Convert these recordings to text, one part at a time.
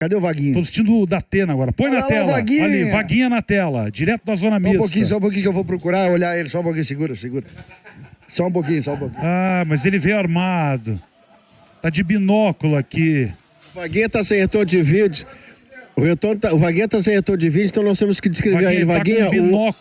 Cadê o Vaguinho? Tô assistindo o Datena agora. Põe na tela. Vaguinha. Ali, Vaguinha na tela. Direto da zona mista. Só um pouquinho que eu vou procurar olhar ele. Só um pouquinho, segura. Só um pouquinho. Ah, mas ele veio armado. Tá de binóculo aqui. O Vaguinha tá sem retorno de vídeo. O Vaguinha tá sem retorno de vídeo, então nós temos que descrever a ele. Vaguinha,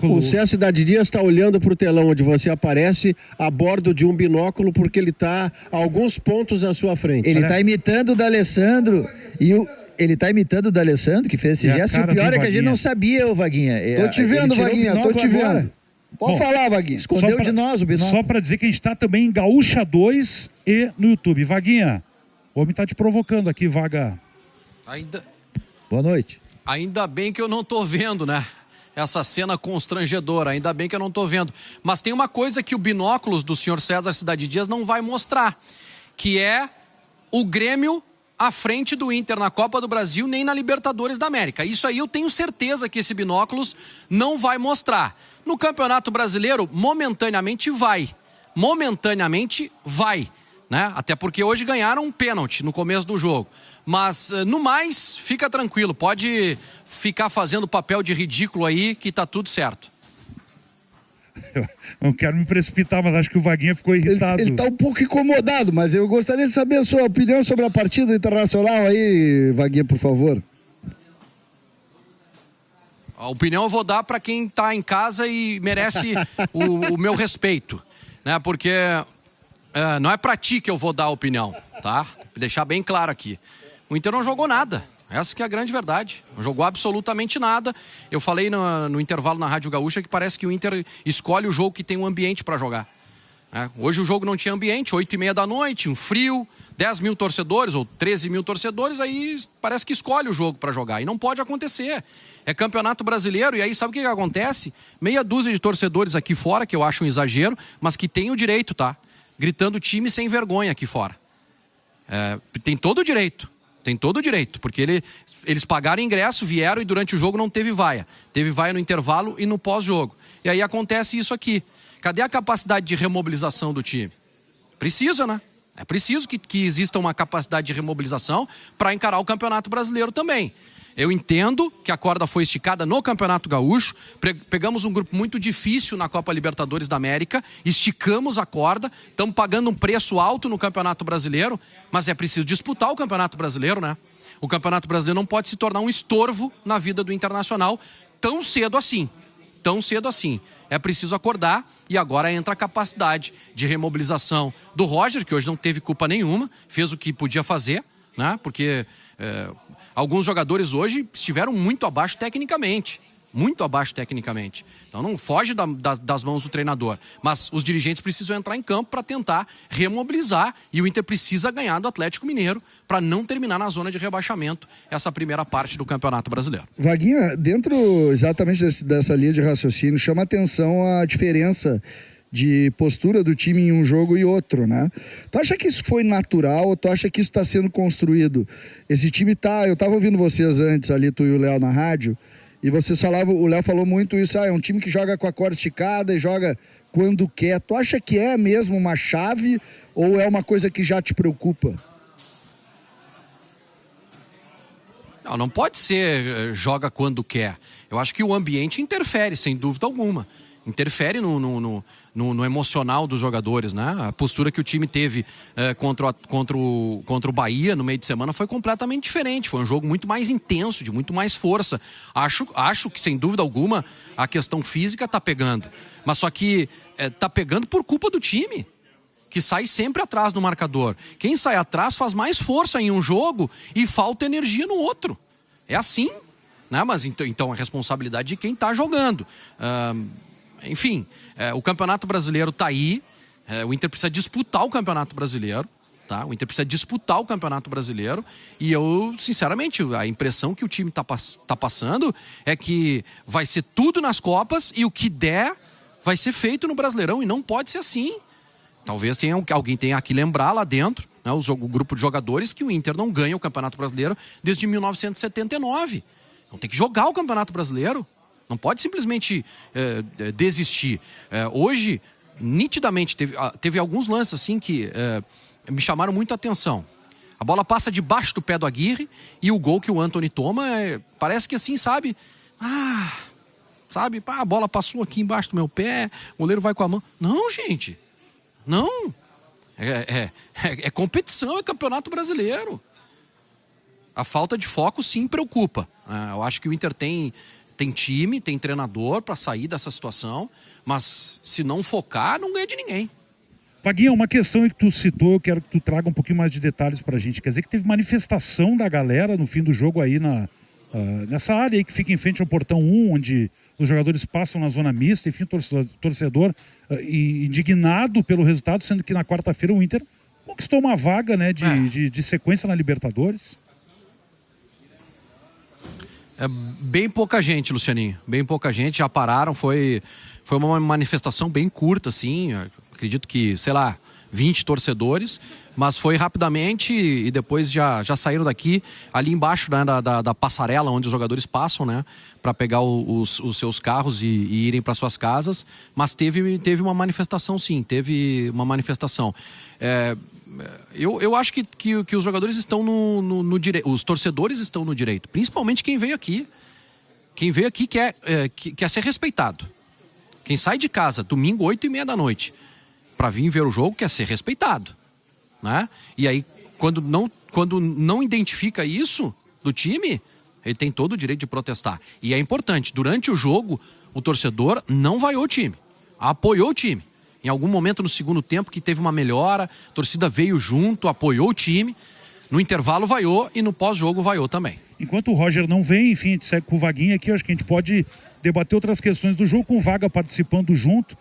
o César Cidade Dias está olhando para o telão onde você aparece a bordo de um binóculo porque ele está a alguns pontos à sua frente. Ele tá imitando o D'Alessandro ele tá imitando o D'Alessandro, que fez esse gesto. E o pior é que a gente não sabia, ô Vaguinha. Tô te vendo, Vaguinha, tô te vendo. Pode falar, Vaguinha. Escondeu de nós o binóculo. Só pra dizer que a gente tá também em Gaúcha 2 e no YouTube. Vaguinha, o homem tá te provocando aqui, Vaga. Boa noite. Ainda bem que eu não tô vendo, né? Essa cena constrangedora, ainda bem que eu não tô vendo. Mas tem uma coisa que o binóculos do senhor César Cidade Dias não vai mostrar, que é o Grêmio à frente do Inter na Copa do Brasil, nem na Libertadores da América. Isso aí eu tenho certeza que esse binóculos não vai mostrar. No Campeonato Brasileiro, momentaneamente vai. Momentaneamente vai, né? Até porque hoje ganharam um pênalti no começo do jogo. Mas, no mais, fica tranquilo. Pode ficar fazendo papel de ridículo aí que tá tudo certo. Eu não quero me precipitar, mas acho que o Vaguinha ficou irritado. Ele tá um pouco incomodado, mas eu gostaria de saber a sua opinião sobre a partida internacional aí, Vaguinha, por favor. A opinião eu vou dar para quem tá em casa e merece o meu respeito, né? Porque não é para ti que eu vou dar a opinião, tá? Deixar bem claro aqui. O Inter não jogou nada. Essa que é a grande verdade. Não jogou absolutamente nada. Eu falei no intervalo na Rádio Gaúcha que parece que o Inter escolhe o jogo que tem um ambiente para jogar. Hoje o jogo não tinha ambiente, 8h30 da noite, um frio, 10 mil torcedores ou 13 mil torcedores, aí parece que escolhe o jogo para jogar. E não pode acontecer. É Campeonato Brasileiro e aí sabe o que acontece? Meia dúzia de torcedores aqui fora, que eu acho um exagero, mas que tem o direito, tá? Gritando time sem vergonha aqui fora. Tem todo o direito. Tem todo o direito, porque eles pagaram ingresso, vieram e durante o jogo não teve vaia. Teve vaia no intervalo e no pós-jogo. E aí acontece isso aqui. Cadê a capacidade de remobilização do time? Precisa, né? É preciso que exista uma capacidade de remobilização para encarar o Campeonato Brasileiro também. Eu entendo que a corda foi esticada no Campeonato Gaúcho, pegamos um grupo muito difícil na Copa Libertadores da América, esticamos a corda, estamos pagando um preço alto no Campeonato Brasileiro, mas é preciso disputar o Campeonato Brasileiro, né? O Campeonato Brasileiro não pode se tornar um estorvo na vida do Internacional tão cedo assim. Tão cedo assim. É preciso acordar e agora entra a capacidade de remobilização do Roger, que hoje não teve culpa nenhuma, fez o que podia fazer, né? Porque alguns jogadores hoje estiveram muito abaixo tecnicamente. Muito abaixo tecnicamente. Então não foge das mãos do treinador. Mas os dirigentes precisam entrar em campo para tentar remobilizar e o Inter precisa ganhar do Atlético Mineiro para não terminar na zona de rebaixamento essa primeira parte do Campeonato Brasileiro. Vaguinha, dentro exatamente dessa linha de raciocínio, chama atenção a diferença de postura do time em um jogo e outro, né? Tu acha que isso foi natural ou tu acha que isso está sendo construído? Esse time eu tava ouvindo vocês antes ali, tu e o Léo na rádio, e vocês falavam, o Léo falou muito isso, é um time que joga com a corda esticada e joga quando quer. Tu acha que é mesmo uma chave ou é uma coisa que já te preocupa? Não pode ser joga quando quer. Eu acho que o ambiente interfere, sem dúvida alguma. Interfere no emocional dos jogadores, né? A postura que o time teve contra o Bahia no meio de semana foi completamente diferente. Foi um jogo muito mais intenso, de muito mais força. Acho que, sem dúvida alguma, a questão física tá pegando. Mas só que tá pegando por culpa do time, que sai sempre atrás do marcador. Quem sai atrás faz mais força em um jogo e falta energia no outro. É assim, né? Mas então a responsabilidade de quem tá jogando. Enfim, o Campeonato Brasileiro tá aí, o Inter precisa disputar o Campeonato Brasileiro, tá? O Inter precisa disputar o Campeonato Brasileiro e eu, sinceramente, a impressão que o time tá passando é que vai ser tudo nas Copas e o que der vai ser feito no Brasileirão e não pode ser assim. Talvez alguém tenha que lembrar lá dentro, né, o grupo de jogadores, que o Inter não ganha o Campeonato Brasileiro desde 1979. Então tem que jogar o Campeonato Brasileiro. Não pode simplesmente desistir. Hoje, nitidamente, teve alguns lances assim que me chamaram muita atenção. A bola passa debaixo do pé do Aguirre e o gol que o Antony toma, parece que assim, sabe? A bola passou aqui embaixo do meu pé, o goleiro vai com a mão. Não, gente. Não. É competição, é campeonato brasileiro. A falta de foco sim preocupa. Eu acho que o Inter tem time, tem treinador para sair dessa situação, mas se não focar, não ganha de ninguém. Vaguinha, uma questão que tu citou, eu quero que tu traga um pouquinho mais de detalhes pra gente. Quer dizer que teve manifestação da galera no fim do jogo aí nessa área aí que fica em frente ao portão 1, onde os jogadores passam na zona mista, enfim, torcedor indignado pelo resultado, sendo que na quarta-feira o Inter conquistou uma vaga, né, de sequência na Libertadores. Bem pouca gente, Lucianinho. Bem pouca gente, já pararam, foi uma manifestação bem curta, assim. Acredito que, 20 torcedores, mas foi rapidamente e depois já saíram daqui, ali embaixo, né, da passarela onde os jogadores passam, né, para pegar os seus carros e irem para suas casas, mas teve uma manifestação, sim, teve uma manifestação. Eu acho que os jogadores estão no direito, os torcedores estão no direito, principalmente quem veio aqui. Quem veio aqui quer ser respeitado. Quem sai de casa domingo, 8h30 da noite, para vir ver o jogo, quer ser respeitado, né? E aí, quando não identifica isso do time, ele tem todo o direito de protestar. E é importante, durante o jogo, o torcedor não vaiou o time, apoiou o time. Em algum momento no segundo tempo que teve uma melhora, a torcida veio junto, apoiou o time, no intervalo vaiou e no pós-jogo vaiou também. Enquanto o Roger não vem, enfim, a gente segue com o Vaguinha aqui, acho que a gente pode debater outras questões do jogo, com o Vaga participando junto.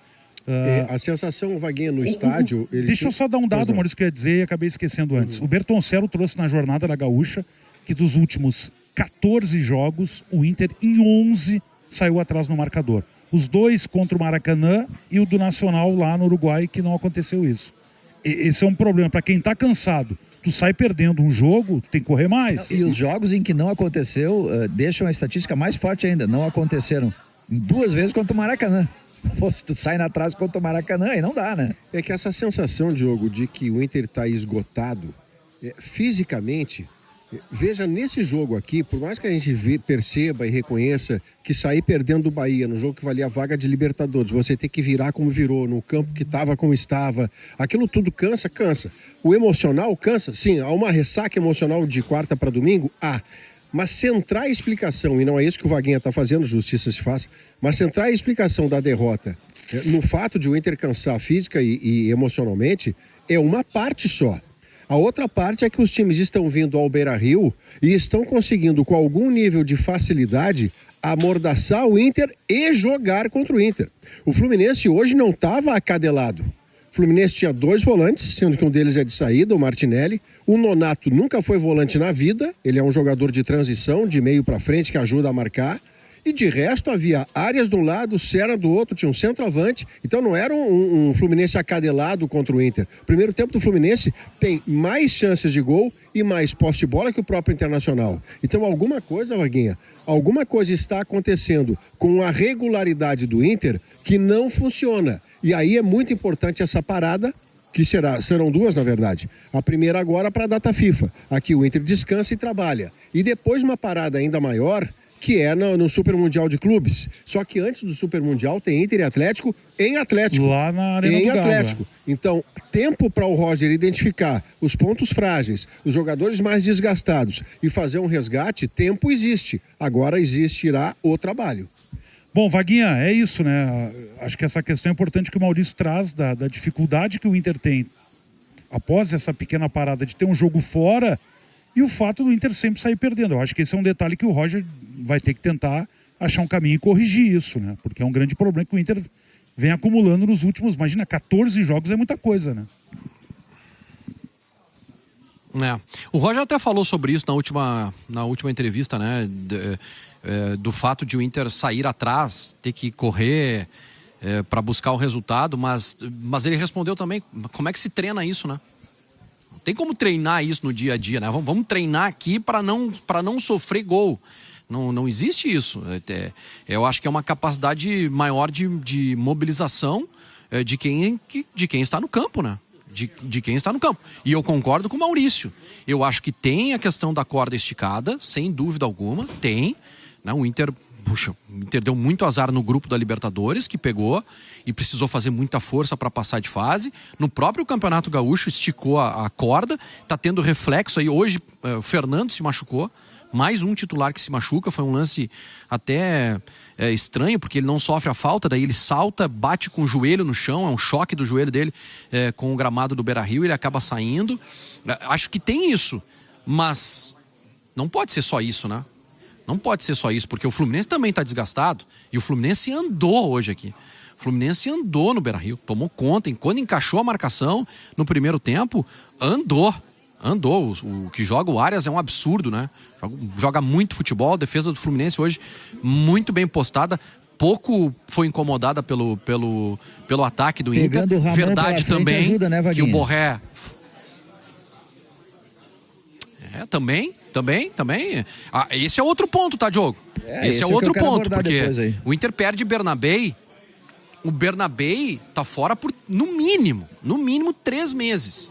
A sensação, Vaguinha, no estádio... Deixa eu só dar um dado, Maurício, que eu ia dizer e acabei esquecendo antes. O Bertoncello trouxe na jornada da Gaúcha que dos últimos 14 jogos, o Inter em 11 saiu atrás no marcador. Os 2 contra o Maracanã e o do Nacional lá no Uruguai, que não aconteceu isso. Esse é um problema. Para quem tá cansado, tu sai perdendo um jogo, tu tem que correr mais. E os jogos em que não aconteceu, deixam a estatística mais forte ainda. Não aconteceram 2 vezes contra o Maracanã. Pô, se tu sai atrás contra o Maracanã, aí não dá, né? É que essa sensação, Diogo, de que o Inter está esgotado, fisicamente, veja, nesse jogo aqui, por mais que a gente perceba e reconheça que sair perdendo do Bahia, no jogo que valia a vaga de Libertadores, você ter que virar como virou, no campo que estava como estava, aquilo tudo cansa. O emocional cansa, sim, há uma ressaca emocional de quarta para domingo, mas centrar a explicação, e não é isso que o Vaguinha está fazendo, justiça se faça, mas centrar a explicação da derrota no fato de o Inter cansar física e emocionalmente é uma parte só. A outra parte é que os times estão vindo ao Beira-Rio e estão conseguindo, com algum nível de facilidade, amordaçar o Inter e jogar contra o Inter. O Fluminense hoje não estava acadelado. O Fluminense tinha 2 volantes, sendo que um deles é de saída, o Martinelli. O Nonato nunca foi volante na vida, ele é um jogador de transição, de meio para frente, que ajuda a marcar. E de resto havia Arias de um lado, Serra do outro, tinha um centroavante. Então não era um Fluminense acadelado contra o Inter. O primeiro tempo do Fluminense tem mais chances de gol e mais posse de bola que o próprio Internacional. Então alguma coisa, Vaguinha, alguma coisa está acontecendo com a regularidade do Inter que não funciona. E aí é muito importante essa parada, que serão 2, na verdade. A primeira agora para a data FIFA. Aqui o Inter descansa e trabalha. E depois uma parada ainda maior, que é no Super Mundial de Clubes. Só que antes do Super Mundial tem Inter e Atlético em Atlético. Lá na Arena do Atlético. Galo. Então, tempo para o Roger identificar os pontos frágeis, os jogadores mais desgastados e fazer um resgate, tempo existe. Agora existirá o trabalho. Bom, Vaguinha, é isso, né? Acho que essa questão é importante que o Maurício traz da dificuldade que o Inter tem após essa pequena parada de ter um jogo fora e o fato do Inter sempre sair perdendo. Eu acho que esse é um detalhe que o Roger vai ter que tentar achar um caminho e corrigir isso, né? Porque é um grande problema que o Inter vem acumulando nos últimos, imagina, 14 jogos é muita coisa, né? O Roger até falou sobre isso na última entrevista, né? Do fato de o Inter sair atrás, ter que correr para buscar o resultado, mas ele respondeu também como é que se treina isso, né? Não tem como treinar isso no dia a dia, né? Vamos treinar aqui para não sofrer gol. Não existe isso. Eu acho que é uma capacidade maior de mobilização de quem está no campo, né? de quem está no campo. E eu concordo com o Maurício. Eu acho que tem a questão da corda esticada, sem dúvida alguma, tem. Né? O Inter deu muito azar no grupo da Libertadores, que pegou e precisou fazer muita força para passar de fase. No próprio Campeonato Gaúcho esticou a corda, está tendo reflexo aí. Hoje o Fernando se machucou, mais um titular que se machuca, foi um lance até estranho, porque ele não sofre a falta, daí ele salta, bate com o joelho no chão, é um choque do joelho dele com o gramado do Beira-Rio, ele acaba saindo. Acho que tem isso, mas não pode ser só isso, né? Não pode ser só isso, porque o Fluminense também está desgastado. E o Fluminense andou hoje aqui. O Fluminense andou no Beira-Rio, tomou conta. Quando encaixou a marcação no primeiro tempo, andou. O que joga o Arias é um absurdo, né? Joga muito futebol. A defesa do Fluminense hoje muito bem postada. Pouco foi incomodada pelo ataque do Inter. Pegando o Ramon Verdade pela frente também ajuda, né, que o Vaguinha? Borré... Também. Esse é outro ponto, tá, Diogo? Esse é outro ponto, porque o Inter perde Bernabei. O Bernabei tá fora por, no mínimo 3 meses.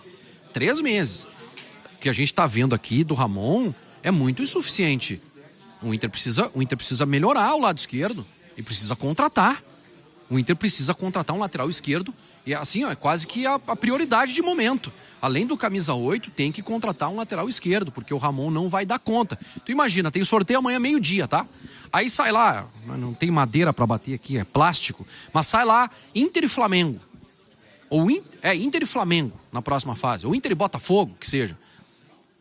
3 meses. O que a gente tá vendo aqui do Ramon é muito insuficiente. O Inter precisa melhorar o lado esquerdo e precisa contratar. O Inter precisa contratar um lateral esquerdo e assim, é quase que a prioridade de momento. Além do camisa 8, tem que contratar um lateral esquerdo, porque o Ramon não vai dar conta. Tu imagina, tem sorteio amanhã meio-dia, tá? Aí sai lá, não tem madeira pra bater aqui, é plástico, mas sai lá Inter e Flamengo. Ou Inter e Flamengo na próxima fase, ou Inter e Botafogo, que seja.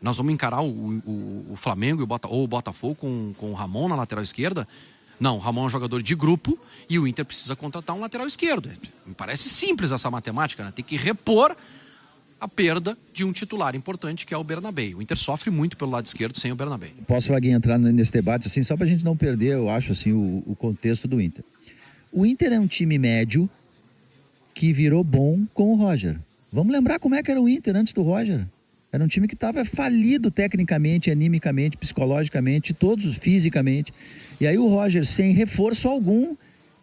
Nós vamos encarar o Flamengo ou o Botafogo com o Ramon na lateral esquerda? Não, o Ramon é um jogador de grupo e o Inter precisa contratar um lateral esquerdo. Me parece simples essa matemática, né? Tem que repor a perda de um titular importante, que é o Bernabei. O Inter sofre muito pelo lado esquerdo sem o Bernabei. Posso, Vaguinha, entrar nesse debate, assim, só pra gente não perder, eu acho, assim, o contexto do Inter. O Inter é um time médio que virou bom com o Roger. Vamos lembrar como é que era o Inter antes do Roger. Era um time que estava falido tecnicamente, animicamente, psicologicamente, todos fisicamente. E aí o Roger, sem reforço algum,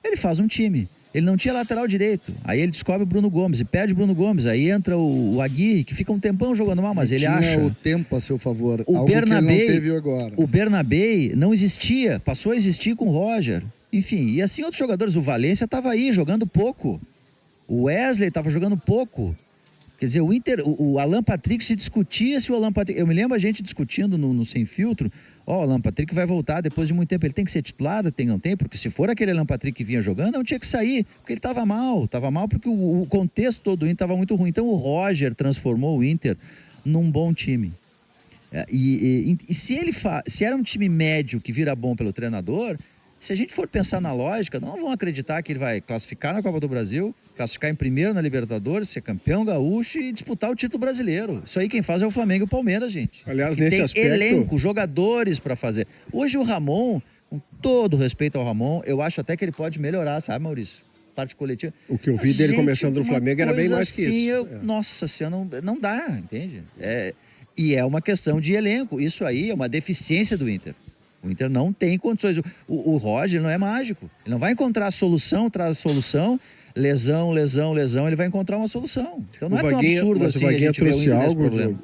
ele faz um time. Ele não tinha lateral direito. Aí ele descobre o Bruno Gomes e perde o Bruno Gomes. Aí entra o Aguirre, que fica um tempão jogando mal, mas ele acha... o tempo a seu favor. O algo Bernabei, que ele não teve agora. O Bernabei não existia. Passou a existir com o Roger. Enfim, e assim outros jogadores. O Valência estava aí, jogando pouco. O Wesley estava jogando pouco. Quer dizer, o Inter... O Alan Patrick se discutia se o Alan Patrick... Eu me lembro a gente discutindo no Sem Filtro... o Alan Patrick vai voltar depois de muito tempo. Ele tem que ser titular, não tem? Porque se for aquele Alan Patrick que vinha jogando, não tinha que sair. Porque ele estava mal. Estava mal porque o contexto todo do Inter estava muito ruim. Então o Roger transformou o Inter num bom time. E se era um time médio que vira bom pelo treinador, se a gente for pensar na lógica, não vão acreditar que ele vai classificar na Copa do Brasil, classificar em primeiro na Libertadores, ser campeão gaúcho e disputar o título brasileiro. Isso aí quem faz é o Flamengo e o Palmeiras, gente. Aliás, que nesse tem aspecto... elenco, jogadores para fazer. Hoje o Ramon, com todo respeito ao Ramon, eu acho até que ele pode melhorar, sabe, Maurício? Parte coletiva. O que eu vi dele começando no Flamengo era bem mais que isso. Nossa senhora, não dá, entende? E é uma questão de elenco. Isso aí é uma deficiência do Inter. O Inter não tem condições. O Roger não é mágico. Ele não vai encontrar a solução, traz a solução, lesão, ele vai encontrar uma solução. Então não é tão absurdo assim a gente ver o Inter nesse problema.